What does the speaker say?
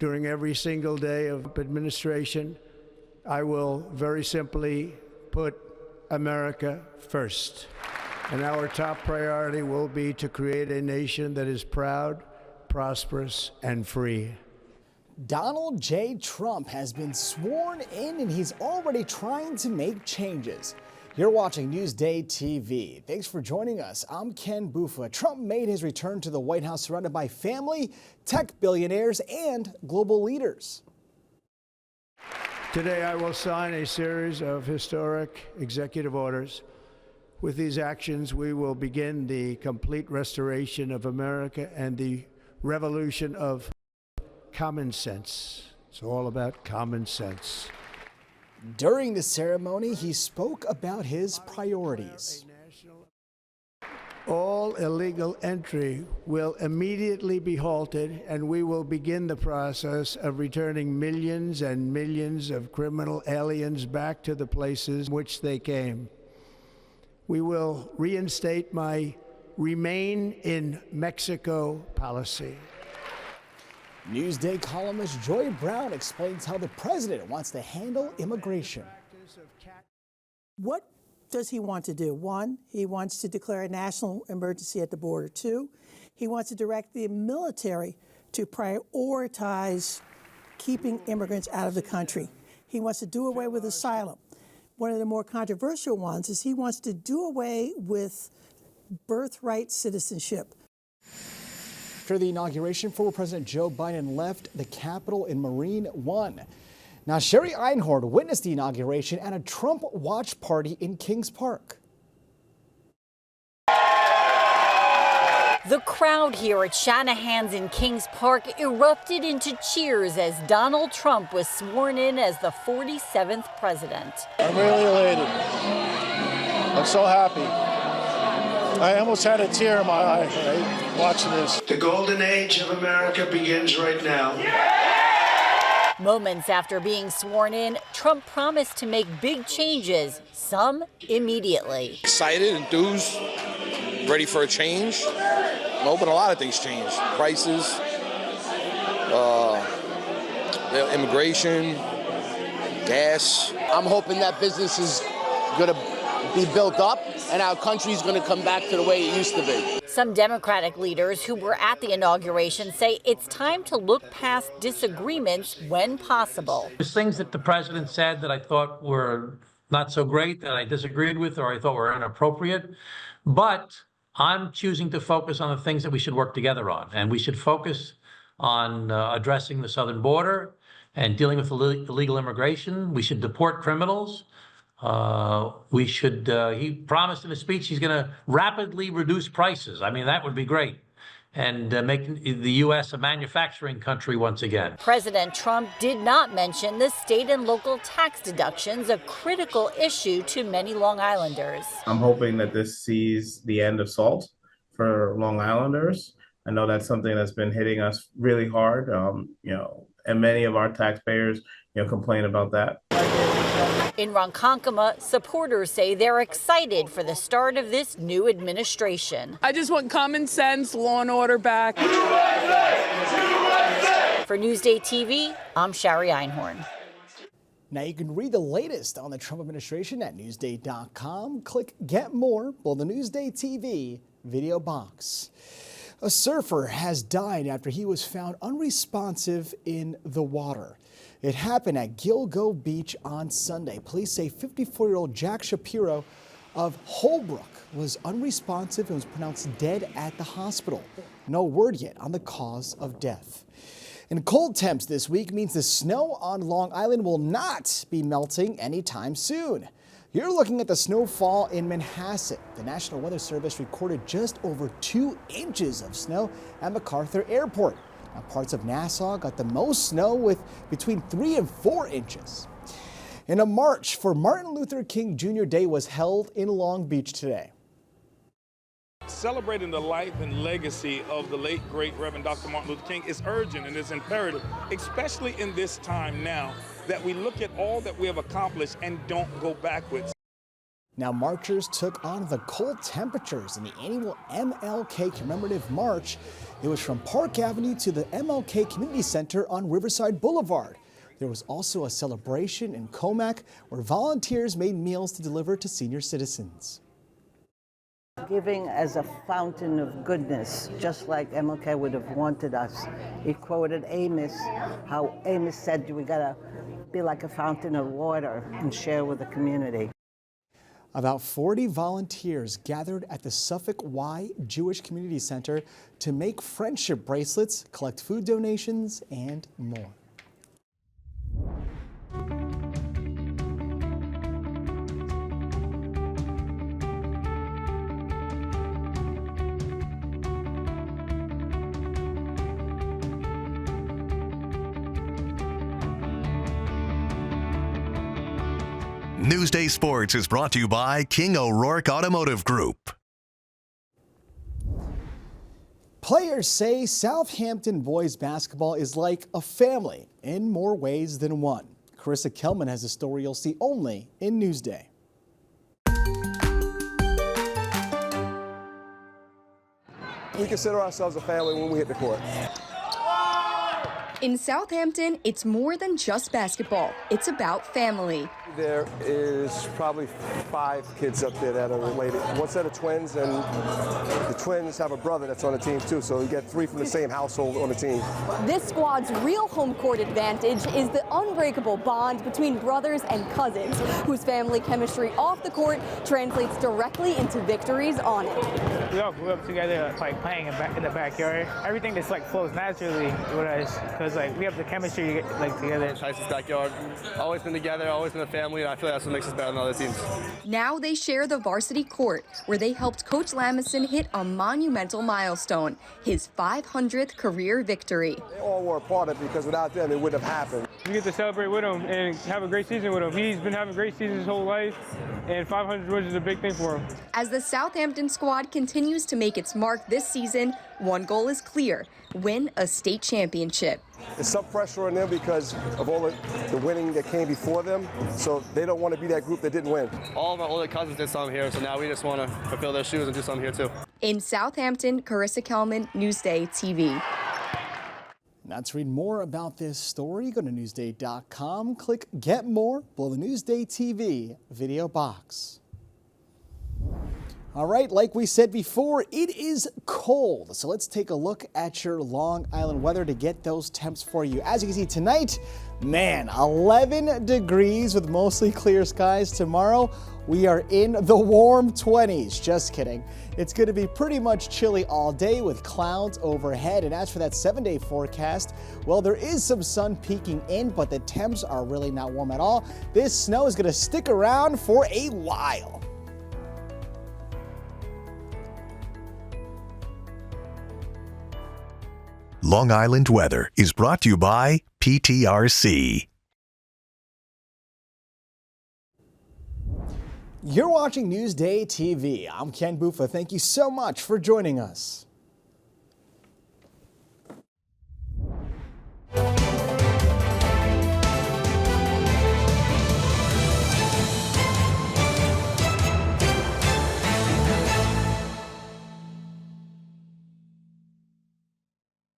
During every single day of administration, I will very simply put America first. And our top priority will be to create a nation that is proud, prosperous, and free. Donald J. Trump has been sworn in and he's already trying to make changes. You're watching Newsday TV. Thanks for joining us. I'm Ken Bufa. Trump made his return to the White House surrounded by family, tech billionaires, and global leaders. Today, I will sign a series of historic executive orders. With these actions, we will begin the complete restoration of America and the revolution of common sense. It's all about common sense. During the ceremony, he spoke about his priorities. All illegal entry will immediately be halted, and we will begin the process of returning millions and millions of criminal aliens back to the places which they came. We will reinstate my Remain in Mexico policy. Newsday columnist Joy Brown explains how the president wants to handle immigration. What does he want to do? One, he wants to declare a national emergency at the border. Two, he wants to direct the military to prioritize keeping immigrants out of the country. He wants to do away with asylum. One of the more controversial ones is he wants to do away with birthright citizenship. After the inauguration, former President Joe Biden left the Capitol in Marine One. Now, Sherry Einhorn witnessed the inauguration at a Trump watch party in Kings Park. The crowd here at Shanahan's in Kings Park erupted into cheers as Donald Trump was sworn in as the 47th president. I'm really elated. I'm so happy. I almost had a tear in my eye watching this. The golden age of America begins right now. Moments after being sworn in, Trump promised to make big changes, some immediately. Excited, enthused, ready for a change. I'm hoping a lot of things change. Prices, immigration, gas. I'm hoping that business is going to be built up and our country's going to come back to the way it used to be. Some Democratic leaders who were at the inauguration say it's time to look past disagreements when possible. There's things that the president said that I thought were not so great, that I disagreed with, or I thought were inappropriate. But I'm choosing to focus on the things that we should work together on. And we should focus on addressing the southern border and dealing with illegal immigration. We should deport criminals. He promised in his speech he's going to rapidly reduce prices. I mean, that would be great. And make the U.S. a manufacturing country once again. President Trump did not mention the state and local tax deductions, a critical issue to many Long Islanders. I'm hoping that this sees the end of SALT for Long Islanders. I know that's something that's been hitting us really hard, and many of our taxpayers, complain about that. In Ronkonkoma, supporters say they're excited for the start of this new administration. I just want common sense, law and order back. For Newsday TV, I'm Sherry Einhorn. Now you can read the latest on the Trump administration at Newsday.com. Click Get More below the Newsday TV video box. A surfer has died after he was found unresponsive in the water. It happened at Gilgo Beach on Sunday. Police say 54-year-old Jack Shapiro of Holbrook was unresponsive and was pronounced dead at the hospital. No word yet on the cause of death. And cold temps this week means the snow on Long Island will not be melting anytime soon. You're looking at the snowfall in Manhasset. The National Weather Service recorded just over 2 inches of snow at MacArthur Airport. Now, parts of Nassau got the most snow with between 3 and 4 inches. And a march for Martin Luther King Jr. Day was held in Long Beach today. Celebrating the life and legacy of the late, great Reverend Dr. Martin Luther King is urgent and is imperative, especially in this time now, that we look at all that we have accomplished and don't go backwards. Now, marchers took on the cold temperatures in the annual MLK commemorative march. It was from Park Avenue to the MLK Community Center on Riverside Boulevard. There was also a celebration in Comac where volunteers made meals to deliver to senior citizens. Giving as a fountain of goodness, just like MLK would have wanted us. He quoted Amos, how Amos said we gotta be like a fountain of water and share with the community. About 40 volunteers gathered at the Suffolk Y Jewish Community Center to make friendship bracelets, collect food donations, and more. Newsday Sports is brought to you by King O'Rourke Automotive Group. Players say Southampton boys basketball is like a family in more ways than one. Carissa Kelman has a story you'll see only in Newsday. We consider ourselves a family when we hit the court. In Southampton, it's more than just basketball. It's about family. There is probably 5 kids up there that are related. One set of twins, and the twins have a brother that's on the team too, so you get 3 from the same household on the team. This squad's real home court advantage is the unbreakable bond between brothers and cousins, whose family chemistry off the court translates directly into victories on it. We all grew up together, like playing in the backyard. Everything just like flows naturally with us, because like we have the chemistry like together. Tyson's backyard, always been together, always been a family, and I feel like that's what makes us better than other teams. Now they share the varsity court, where they helped Coach Lamison hit a monumental milestone, his 500th career victory. They all were a part of it because without them it wouldn't have happened. We get to celebrate with him and have a great season with him. He's been having great seasons his whole life, and 500 wins is a big thing for him. As the Southampton squad continues to make its mark this season, one goal is clear: win a state championship. There's some pressure on them because of all the winning that came before them, so they don't want to be that group that didn't win. All of our older cousins did something here, so now we just want to fulfill their shoes and do something here too. In Southampton, Carissa Kelman, Newsday TV. Now, to read more about this story, go to Newsday.com, click Get More below the Newsday TV video box. All right, like we said before, it is cold. So let's take a look at your Long Island weather to get those temps for you. As you can see tonight, man, 11 degrees with mostly clear skies. Tomorrow, we are in the warm 20s. Just kidding. It's going to be pretty much chilly all day with clouds overhead. And as for that 7-day forecast, well, there is some sun peeking in, but the temps are really not warm at all. This snow is going to stick around for a while. Long Island weather is brought to you by PTRC. You're watching Newsday TV. I'm Ken Bufa. Thank you so much for joining us.